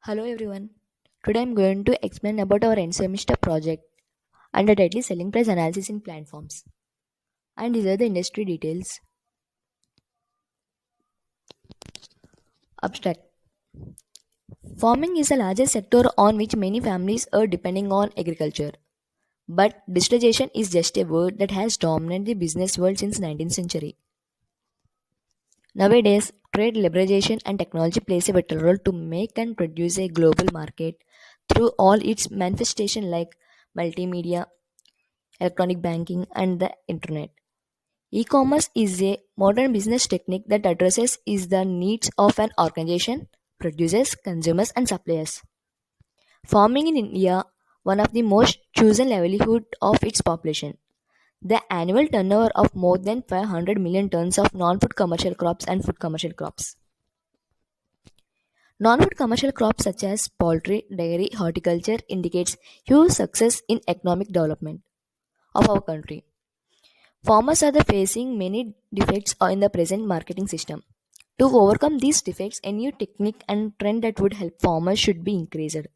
Hello everyone. Today I'm going to explain about our end semester project under title Selling Price Analysis in Platforms. And these are the industry details. Abstract. Farming is the largest sector on which many families are depending on agriculture. But digitalization is just a word that has dominated the business world since 19th century. Nowadays, trade liberalization and technology plays a vital role to make and produce a global market through all its manifestation like multimedia, electronic banking and the internet. E-commerce is a modern business technique that addresses is the needs of an organization, producers, consumers and suppliers. Farming in India, one of the most chosen livelihood of its population. The annual turnover of more than 500 million tons of non-food commercial crops and food commercial crops. Non-food commercial crops such as poultry, dairy, horticulture indicates huge success in economic development of our country. Farmers are facing many defects in the present marketing system. To overcome these defects, a new technique and trend that would help farmers should be increased,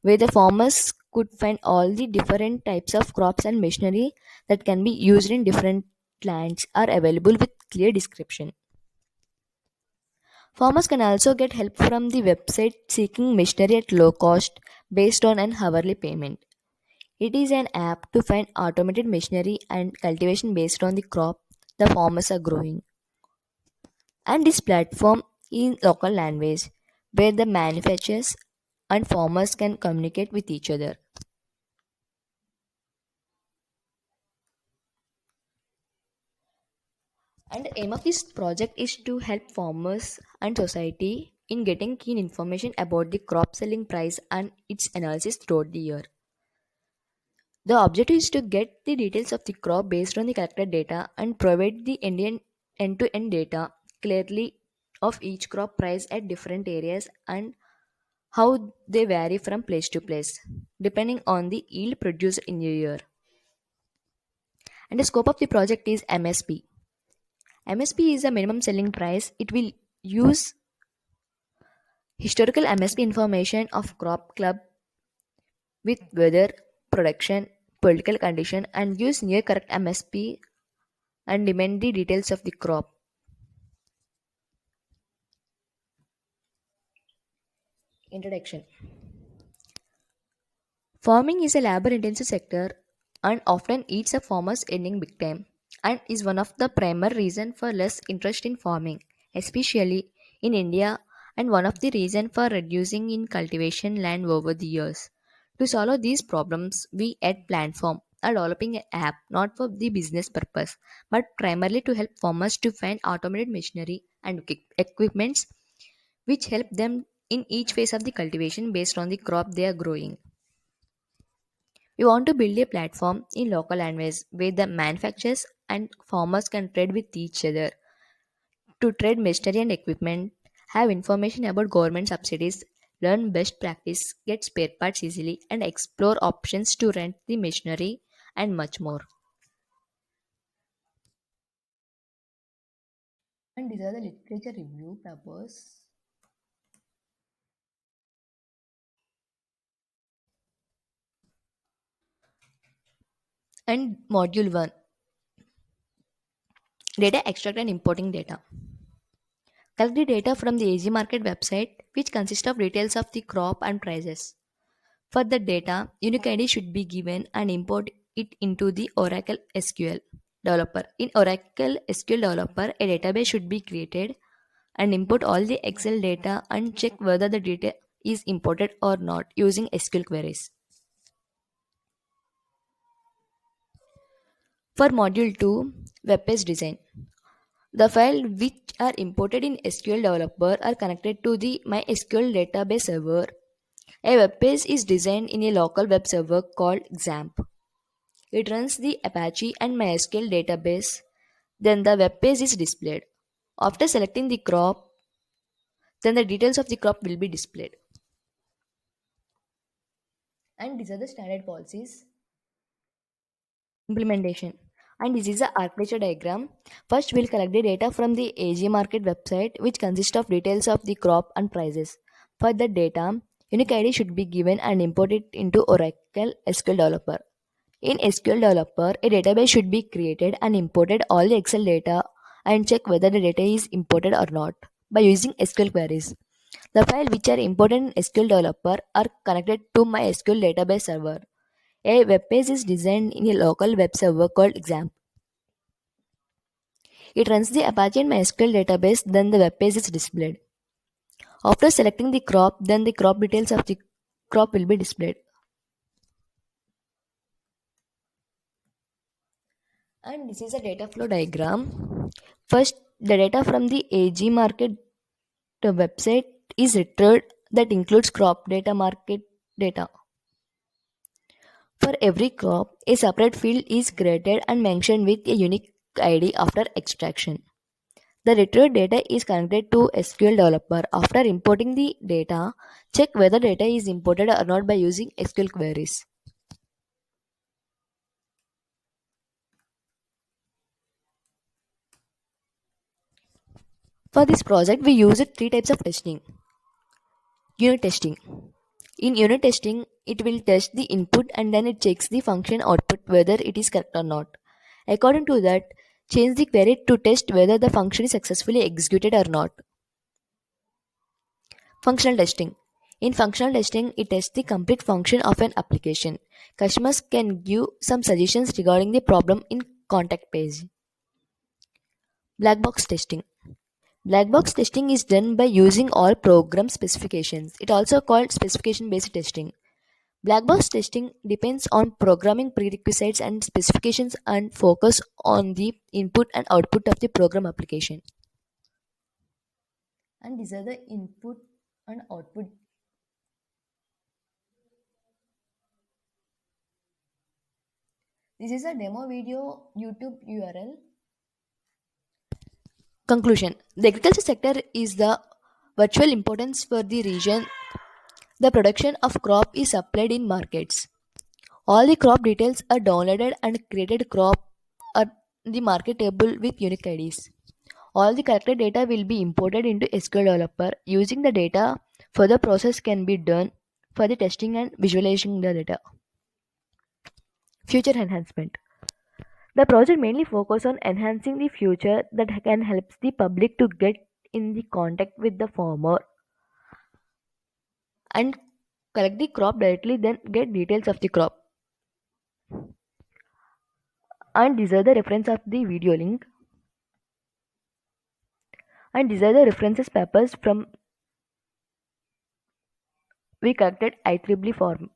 where the farmers could find all the different types of crops and machinery that can be used in different lands are available with clear description. Farmers can also get help from the website seeking machinery at low cost based on an hourly payment. It is an app to find automated machinery and cultivation based on the crop the farmers are growing. And this platform in local language where the manufacturers and farmers can communicate with each other. And the aim of this project is to help farmers and society in getting keen information about the crop selling price and its analysis throughout the year. The objective is to get the details of the crop based on the collected data and provide the end-to-end data clearly of each crop price at different areas and how they vary from place to place depending on the yield produced in a year. And the scope of the project is MSP. MSP is a minimum selling price. It will use historical MSP information of crop club with weather, production, political condition and use near correct MSP and demand the details of the crop. Introduction. Farming is a labor intensive sector and often eats a farmer's earning big time and is one of the primary reason for less interest in farming, especially in India and one of the reason for reducing in cultivation land over the years. To solve these problems, we at Plantform are developing an app not for the business purpose but primarily to help farmers to find automated machinery and equipments which help them in each phase of the cultivation based on the crop they are growing. We want to build a platform in local language where the manufacturers and farmers can trade with each other to trade machinery and equipment, have information about government subsidies, learn best practice, get spare parts easily, and explore options to rent the machinery and much more. And these are the literature review purpose. And module 1, data extract and importing data. Collect the data from the AG Market website, which consists of details of the crop and prices. For the data, unique ID should be given and import it into the Oracle SQL developer. In Oracle SQL developer, a database should be created and import all the Excel data and check whether the data is imported or not using SQL queries. For module 2, web page design. The file which are imported in SQL developer are connected to the MySQL database server. A web page is designed in a local web server called XAMPP. It runs the Apache and MySQL database. Then the web page is displayed. After selecting the crop, then the details of the crop will be displayed. And these are the standard policies. Implementation. And this is the architecture diagram. First, we'll collect the data from the AG Market website, which consists of details of the crop and prices. For the data, Unique ID should be given and imported into Oracle SQL Developer. In SQL Developer, a database should be created and imported all the Excel data and check whether the data is imported or not by using SQL queries. The files which are imported in SQL Developer are connected to my SQL database server. A web page is designed in a local web server called XAMPP. It runs the Apache in MySQL database, then the web page is displayed. After selecting the crop, then the crop details of the crop will be displayed. And this is a data flow diagram. First, the data from the AG market website is retrieved that includes crop data market data. For every crop, a separate field is created and mentioned with a unique ID after extraction. The retrieved data is connected to SQL Developer. After importing the data, check whether data is imported or not by using SQL queries. For this project, we used three types of testing. Unit testing. In unit testing, it will test the input and then it checks the function output whether it is correct or not. According to that, change the query to test whether the function is successfully executed or not. Functional testing. In functional testing, it tests the complete function of an application. Customers can give some suggestions regarding the problem in contact page. Black box testing. Black box testing is done by using all program specifications. It also called specification based testing. Black box testing depends on programming prerequisites and specifications and focus on the input and output of the program application. And these are the input and output. This is a demo video YouTube URL. Conclusion. The agriculture sector is the virtual importance for the region. The production of crop is supplied in markets. All the crop details are downloaded and created crop are the market table with unique IDs. All the collected data will be imported into SQL Developer. Using the data, further process can be done for the testing and visualizing the data. Future enhancement. The project mainly focuses on enhancing the future that can help the public to get in the contact with the farmer and collect the crop directly, then get details of the crop. And these are the reference of the video link. And these are the references papers from we collected IEEE form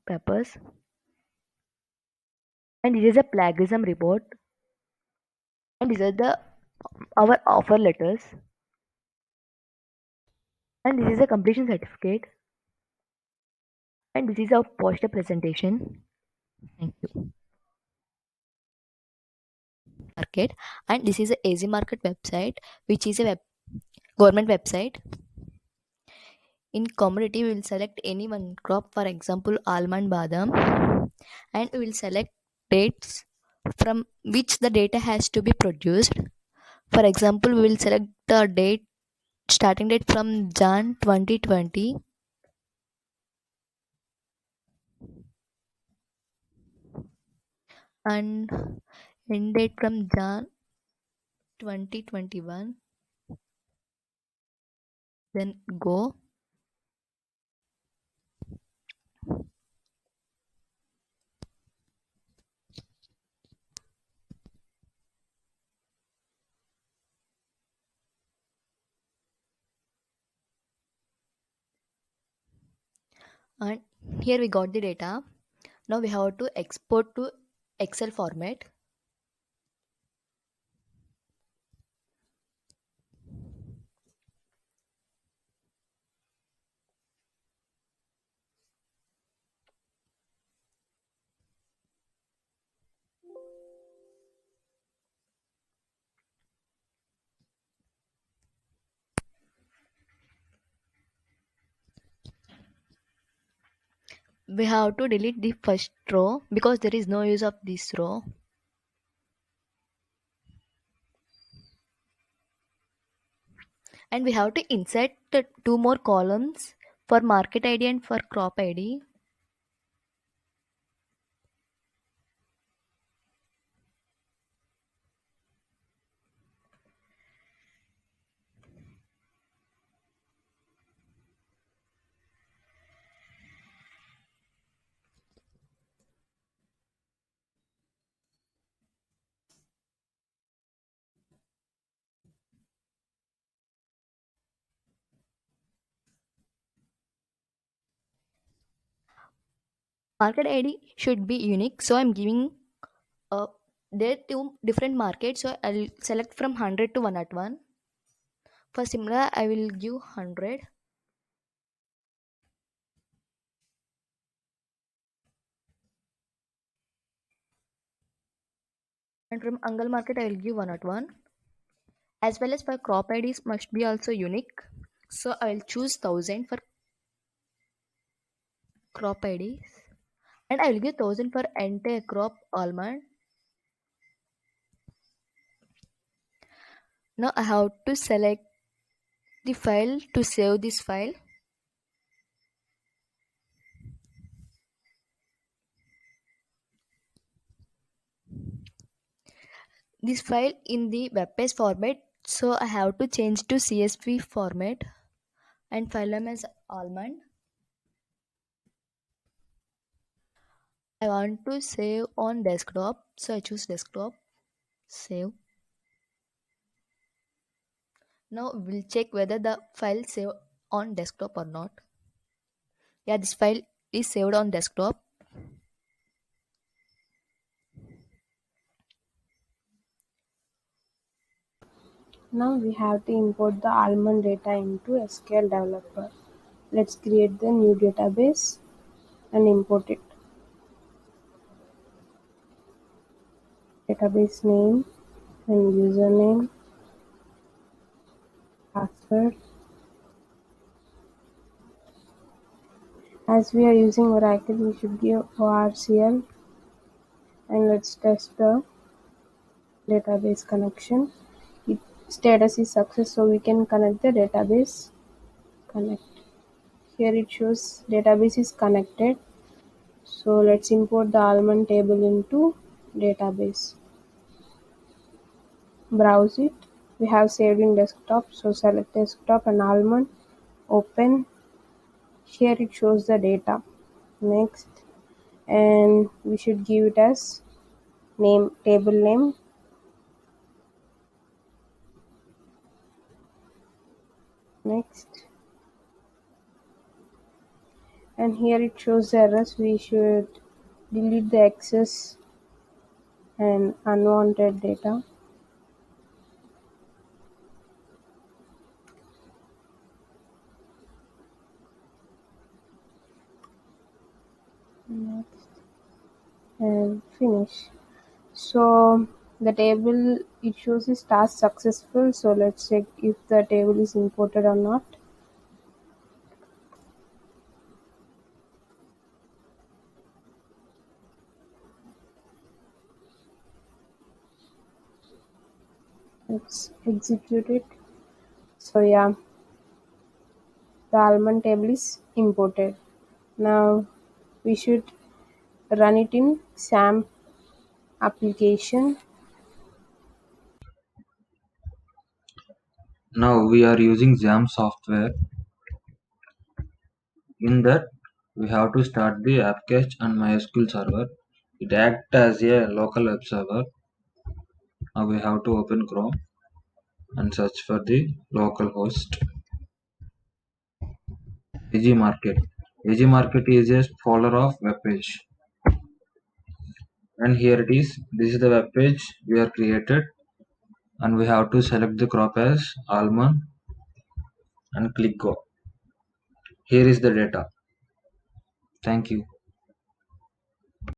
papers. And this is a plagiarism report. And these are the our offer letters. And this is a completion certificate. And this is our poster presentation. Thank you. Market. And this is a AZ Market website, which is a government website. In commodity, we will select any one crop, for example, almond badam, and we will select dates from which the data has to be produced. For example, we will select the date starting date from Jan 2020 and end date from Jan 2021. Then go. And here we got the data. Now we have to export to Excel format. We have to delete the first row because there is no use of this row. And we have to insert the two more columns For market ID and for crop ID, market ID should be unique. So I'm giving there are two different markets. So I'll select from 100 to 101. For Simla, I will give 100. And from Angal market, I will give 101. As well as for crop IDs must be also unique. So I will choose 1000 for crop IDs. And I will give 1000 for entire crop almond. Now I have to select the file to save this file. This file in the web page format. So I have to change to CSV format and file name as almond. I want to save on desktop. So I choose desktop. Save. Now we'll check whether the file saved on desktop or not. Yeah, this file is saved on desktop. Now we have to import the almond data into SQL Developer. Let's create the new database and import it. Database name and username, password. As we are using Oracle, we should give ORCL, and let's test the database connection. Its status is success, so we can connect the database. Connect. Here it shows database is connected. So let's import the almond table into database. Browse it. We have saved in desktop, so select desktop and almond. Open. Here it shows the data. Next, and we should give it as name, table name. Next, and here it shows the errors. We should delete the excess and unwanted data. Next, and finish. So the table it shows is task successful. So let's check if the table is imported or not. Let's execute it. So yeah, the almond table is imported. Now we should run it in SAM application. Now we are using XAMPP software. In that, we have to start the app cache and MySQL server. It acts as a local web server. Now we have to open Chrome and search for the local host. AG Market. AG Market is a folder of web page. And here it is. This is the web page we are created. And we have to select the crop as almond and click go. Here is the data. Thank you.